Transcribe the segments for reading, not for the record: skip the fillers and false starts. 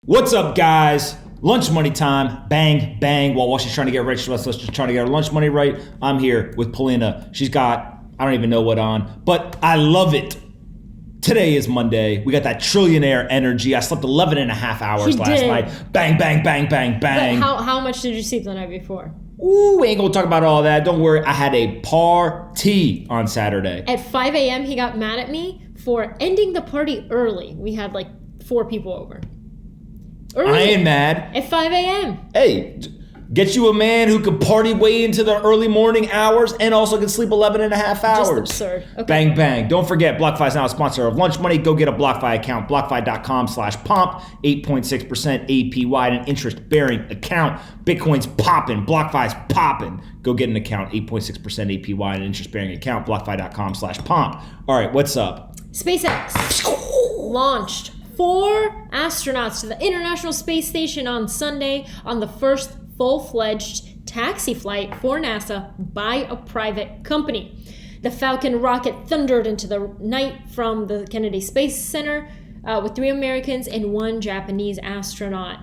What's up, guys? Lunch money time. Bang, bang. While she's trying to get rich, let's just trying to get her lunch money right. I'm here with Polina. She's got, I don't even know what on, but I love it. Today is Monday. We got that trillionaire energy. I slept 11 and a half hours last night. Bang, bang, bang, bang, bang. But how much did you sleep the night before? Ooh, we ain't gonna talk about all that. Don't worry. I had a party on Saturday. At 5 a.m., he got mad at me for ending the party early. We had like 4 people over. Early. I ain't mad. At 5 a.m. Hey, get you a man who could party way into the early morning hours and also can sleep 11 and a half hours. Just absurd. Okay. Bang, bang. Don't forget, BlockFi is now a sponsor of Lunch Money. Go get a BlockFi account. BlockFi.com/Pomp. 8.6% APY and an interest-bearing account. Bitcoin's popping. BlockFi's popping. Go get an account. 8.6% APY and an interest-bearing account. BlockFi.com/Pomp. All right, what's up? SpaceX launched 4 astronauts to the International Space Station on Sunday on the first full-fledged taxi flight for NASA by a private company. The Falcon rocket thundered into the night from the Kennedy Space Center with 3 Americans and 1 Japanese astronaut.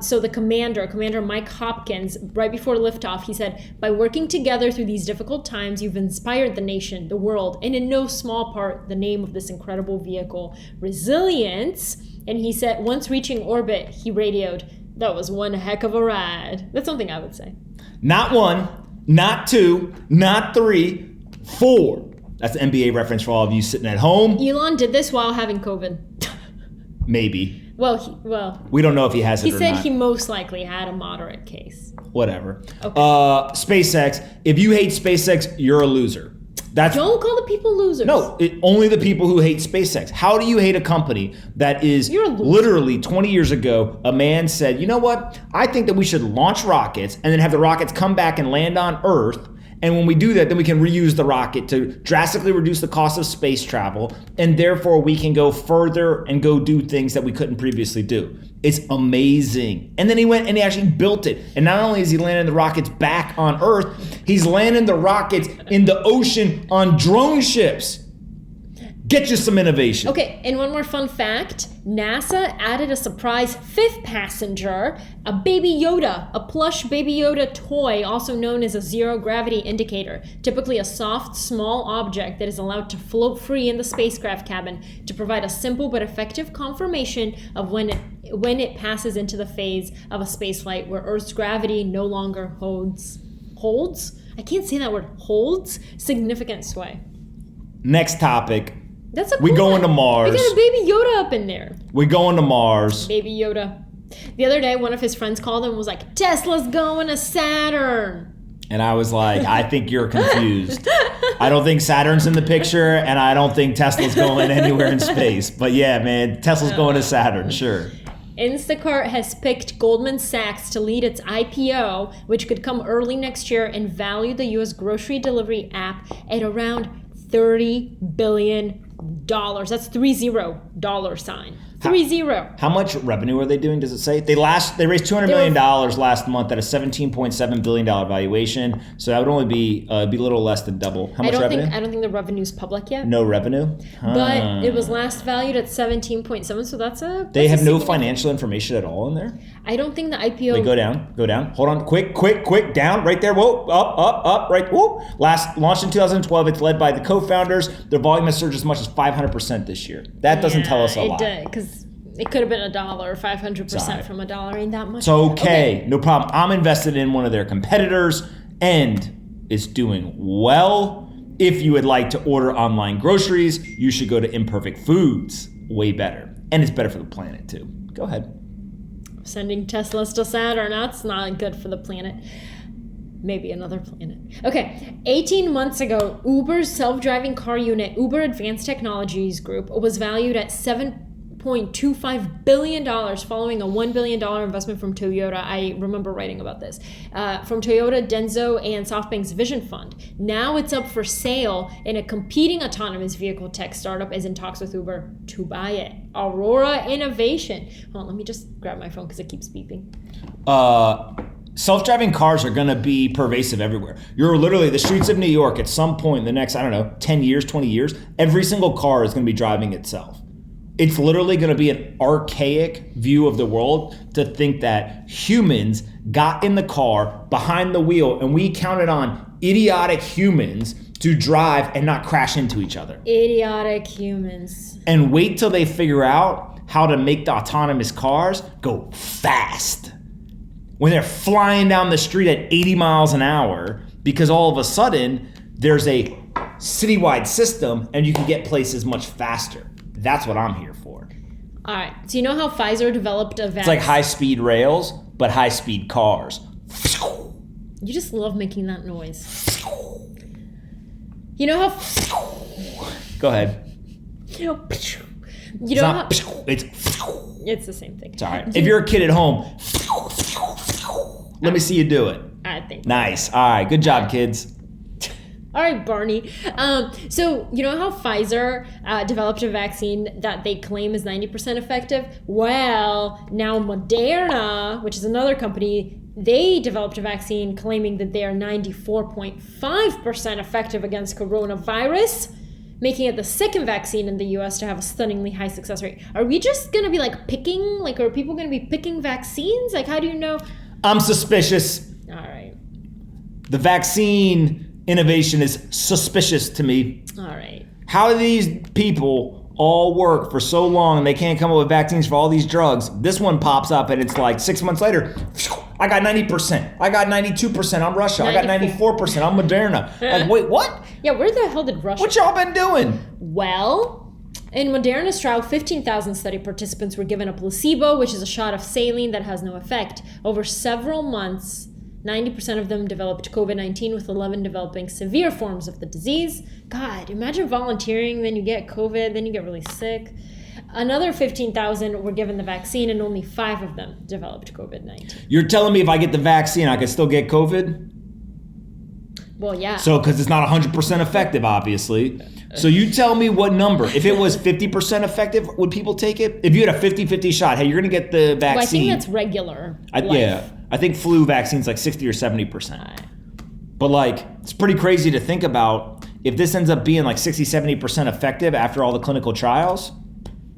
So the Commander Mike Hopkins, right before liftoff, he said, "By working together through these difficult times, you've inspired the nation, the world, and in no small part, the name of this incredible vehicle, resilience." And he said, once reaching orbit, he radioed, "That was one heck of a ride." That's something I would say. Not 1, not 2, not 3, 4. That's an NBA reference for all of you sitting at home. Elon did this while having COVID. Maybe. Well. We don't know if he has it or not. He said he most likely had a moderate case. Whatever. Okay. SpaceX. If you hate SpaceX, you're a loser. Don't call the people losers. No, only the people who hate SpaceX. How do you hate a company that is literally 20 years ago, a man said, you know what? I think that we should launch rockets and then have the rockets come back and land on Earth. And when we do that, then we can reuse the rocket to drastically reduce the cost of space travel. And therefore, we can go further and go do things that we couldn't previously do. It's amazing. And then he went and he actually built it. And not only is he landing the rockets back on Earth, he's landing the rockets in the ocean on drone ships. Get you some innovation. Okay, and one more fun fact. NASA added a surprise 5th passenger, a Baby Yoda, a plush Baby Yoda toy, also known as a zero-gravity indicator, typically a soft, small object that is allowed to float free in the spacecraft cabin to provide a simple but effective confirmation of when it passes into the phase of a spaceflight where Earth's gravity no longer holds? I can't say that word. Holds significant sway. Next topic. That's a cool We going one. to Mars. We got a Baby Yoda up in there. We going to Mars. Baby Yoda. The other day, one of his friends called him and was like, "Tesla's going to Saturn." And I was like, I think you're confused. I don't think Saturn's in the picture, and I don't think Tesla's going anywhere in space. But yeah, man, Tesla's going to Saturn, sure. Instacart has picked Goldman Sachs to lead its IPO, which could come early next year, and value the U.S. grocery delivery app at around $30 billion. That's 30 $30. 30. How much revenue are they doing? Does it say? They raised $200 million last month at a $17.7 billion valuation. So that would only be a little less than double. How much revenue? I don't think the revenue's public yet. No revenue? But it was last valued at 17.7, so that's a... They have no financial information at all in there? I don't think the IPO... Wait, go down. Hold on, quick, down, right there, whoa, up, right, whoa. Launched in 2012, it's led by the co-founders. Their volume has surged as much as 500% this year. That doesn't tell us a lot. It did, because it could have been $1, 500% from $1 ain't that much. It's okay, no problem. I'm invested in one of their competitors, and it's doing well. If you would like to order online groceries, you should go to Imperfect Foods. Way better. And it's better for the planet, too. Go ahead. Sending Teslas to Saturn, that's not good for the planet. Maybe another planet. Okay, 18 months ago, Uber's self-driving car unit, Uber Advanced Technologies Group, was valued at $7.25 billion following a $1 billion investment from Toyota. I remember writing about this. From Toyota, Denso, and SoftBank's Vision Fund. Now it's up for sale, and a competing autonomous vehicle tech startup is in talks with Uber to buy it. Aurora Innovation. Hold on, let me just grab my phone because it keeps beeping. Self-driving cars are going to be pervasive everywhere. You're literally the streets of New York at some point in the next, 10 years, 20 years, every single car is going to be driving itself. It's literally going to be an archaic view of the world to think that humans got in the car behind the wheel and we counted on idiotic humans to drive and not crash into each other. Idiotic humans. And wait till they figure out how to make the autonomous cars go fast. When they're flying down the street at 80 miles an hour, because all of a sudden there's a citywide system and you can get places much faster. That's what I'm here for. All right. So you know how Pfizer developed a vaccine? It's like high-speed rails, but high-speed cars. You just love making that noise. You know how... Go ahead. You know It's not... how... It's the same thing. It's all right. If you're a kid at home, let me see you do it. I think. Nice. All right. Good job, kids. All right, Barney. So you know how Pfizer developed a vaccine that they claim is 90% effective? Well, now Moderna, which is another company, they developed a vaccine claiming that they are 94.5% effective against coronavirus, making it the second vaccine in the US to have a stunningly high success rate. Are we just going to be picking, are people going to be picking vaccines? How do you know? I'm suspicious. All right. The vaccine innovation is suspicious to me. All right. How do these people all work for so long and they can't come up with vaccines for all these drugs? This one pops up and it's 6 months later, I got 90%. I got 92%. I'm Russia. 94. I got 94%. I'm Moderna. Wait, what? Yeah, where the hell did Russia... What y'all been doing? Well, in Moderna's trial, 15,000 study participants were given a placebo, which is a shot of saline that has no effect. Over several months, 90% of them developed COVID-19, with 11 developing severe forms of the disease. God, imagine volunteering, then you get COVID, then you get really sick. Another 15,000 were given the vaccine, and only 5 of them developed COVID-19. You're telling me if I get the vaccine, I can still get COVID? Well, yeah. So, because it's not 100% effective, obviously. So you tell me what number. If it was 50% effective, would people take it? If you had a 50-50 shot, hey, you're going to get the vaccine. Well, I think that's regular. Yeah. I think flu vaccine's 60 or 70%. But it's pretty crazy to think about if this ends up being 60, 70% effective after all the clinical trials.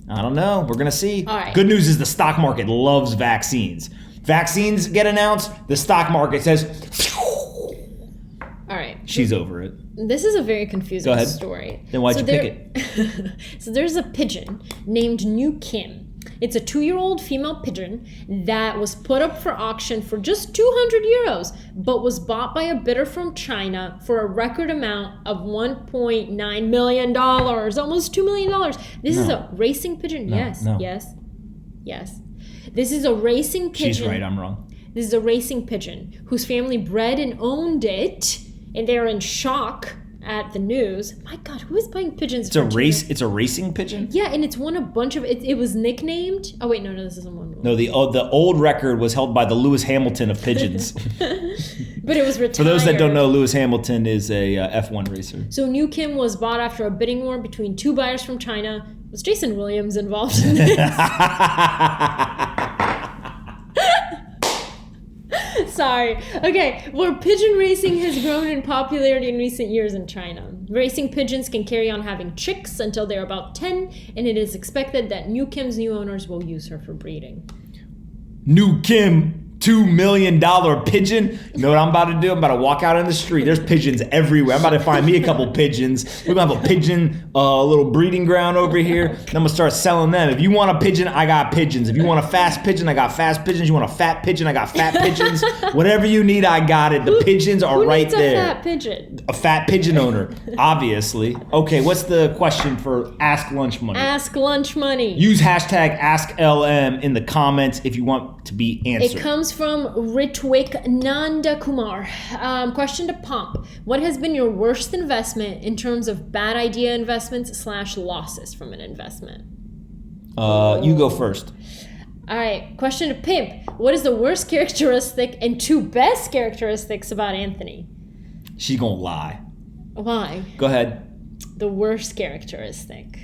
I don't know. We're going to see. All right. Good news is the stock market loves vaccines. Vaccines get announced, the stock market says, all right. She's over it. This is a very confusing story. Then why'd you pick it? So there's a pigeon named New Kim. It's a 2-year-old female pigeon that was put up for auction for just 200 euros, but was bought by a bidder from China for a record amount of $1.9 million, almost $2 million. This is a racing pigeon. Yes. This is a racing pigeon. She's right, I'm wrong. This is a racing pigeon whose family bred and owned it, and they're in shock at the news. My God, who is buying pigeons? It's a racing pigeon? Yeah, and it's won a bunch of it was nicknamed. Oh wait, no, this isn't one. No, the old record was held by the Lewis Hamilton of pigeons. But it was retired. For those that don't know, Lewis Hamilton is a F1 racer. So New Kim was bought after a bidding war between 2 buyers from China. Was Jason Williams involved in this? Sorry. Okay, well, pigeon racing has grown in popularity in recent years in China. Racing pigeons can carry on having chicks until they're about 10, and it is expected that New Kim's new owners will use her for breeding. New Kim, $2 million pigeon. You know what I'm about to do? I'm about to walk out in the street. There's pigeons everywhere. I'm about to find me a couple pigeons. We're going to have a pigeon, little breeding ground over here. And I'm going to start selling them. If you want a pigeon, I got pigeons. If you want a fast pigeon, I got fast pigeons. You want a fat pigeon, I got fat pigeons. Whatever you need, I got it. The pigeons are right there. Who needs a fat pigeon? A fat pigeon owner, obviously. Okay, what's the question for Ask Lunch Money? Ask Lunch Money. Use hashtag AskLM in the comments if you want to be answered. It comes from Ritwik Nanda Kumar. Question to Pomp. What has been your worst investment in terms of bad idea investments / losses from an investment? You go first. All right. Question to Pimp. What is the worst characteristic and 2 best characteristics about Anthony? She's gonna lie. Why? Go ahead. The worst characteristic.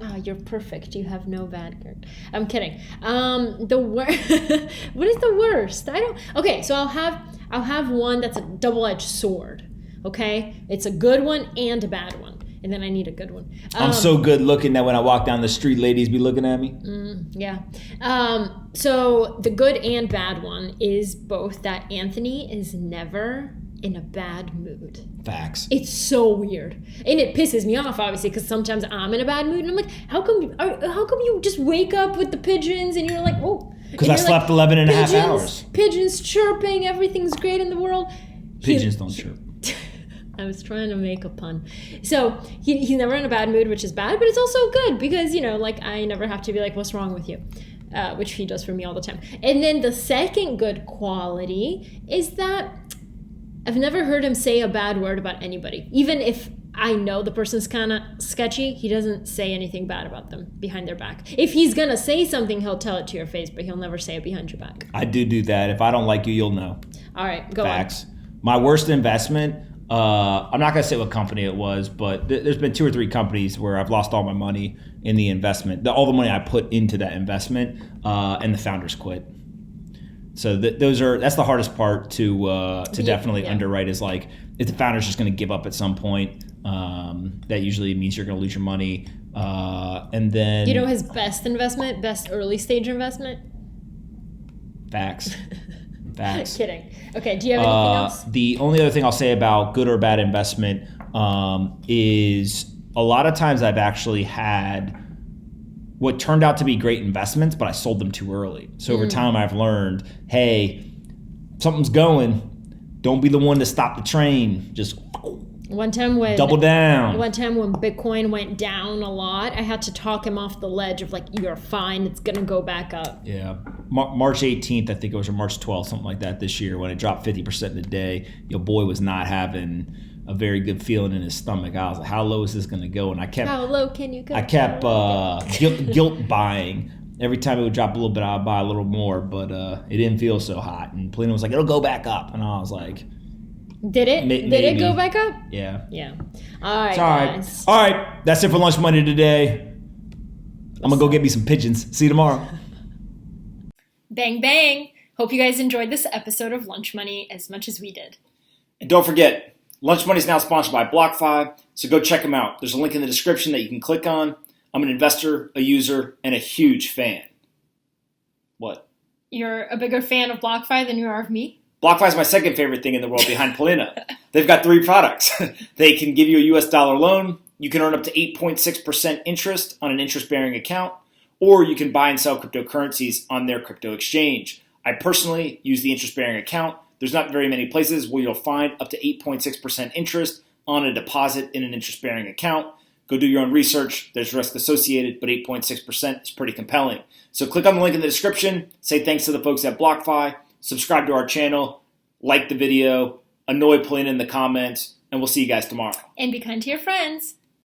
Oh, you're perfect. You have no bad character. I'm kidding. What is the worst? Okay, so I'll have one that's a double-edged sword. Okay? It's a good one and a bad one. And then I need a good one. I'm so good looking that when I walk down the street, ladies be looking at me. Yeah. So the good and bad one is both that Anthony is never in a bad mood. Facts. It's so weird. And it pisses me off, obviously, because sometimes I'm in a bad mood. And I'm like, how come you just wake up with the pigeons and you're like, oh. Because I slept 11 and a half hours. Pigeons chirping. Everything's great in the world. Pigeons don't chirp. I was trying to make a pun. So he's never in a bad mood, which is bad, but it's also good because, like I never have to be like, what's wrong with you? Which he does for me all the time. And then the second good quality is that I've never heard him say a bad word about anybody. Even if I know the person's kind of sketchy, he doesn't say anything bad about them behind their back. If he's going to say something, he'll tell it to your face, but he'll never say it behind your back. I do that. If I don't like you, you'll know. All right, go Facts. My worst investment, I'm not going to say what company it was, but there's been 2 or 3 companies where I've lost all my money in the investment, all the money I put into that investment, and the founders quit. So that's the hardest part to definitely underwrite is like if the founder's just going to give up at some point, that usually means you're going to lose your money. And then his best early stage investment? Facts. Kidding. Okay, do you have anything else? The only other thing I'll say about good or bad investment is a lot of times I've actually had what turned out to be great investments, but I sold them too early. So over time I've learned, hey, something's going. Don't be the one to stop the train. Just double down. One time when Bitcoin went down a lot, I had to talk him off the ledge of like, you're fine. It's going to go back up. Yeah. March 18th, I think it was, or March 12th, something like that this year when it dropped 50% in a day. Your boy was not having a very good feeling in his stomach. I was like, how low is this going to go? And I kept... How low can you go? I kept guilt buying. Every time it would drop a little bit, I would buy a little more, but it didn't feel so hot. And Polina was like, it'll go back up. And I was like... Did it? Did it go back up? Yeah. Yeah. All right, guys. All right. That's it for Lunch Money today. I'm going to go get me some pigeons. See you tomorrow. Bang, bang. Hope you guys enjoyed this episode of Lunch Money as much as we did. And don't forget, Lunch Money is now sponsored by BlockFi, so go check them out. There's a link in the description that you can click on. I'm an investor, a user, and a huge fan. What? You're a bigger fan of BlockFi than you are of me? BlockFi is my second favorite thing in the world behind Polina. They've got 3 products. They can give you a US dollar loan. You can earn up to 8.6% interest on an interest-bearing account, or you can buy and sell cryptocurrencies on their crypto exchange. I personally use the interest-bearing account. There's not very many places where you'll find up to 8.6% interest on a deposit in an interest-bearing account. Go do your own research. There's risk associated, but 8.6% is pretty compelling. So click on the link in the description. Say thanks to the folks at BlockFi. Subscribe to our channel. Like the video. Annoy Polina in the comments. And we'll see you guys tomorrow. And be kind to your friends.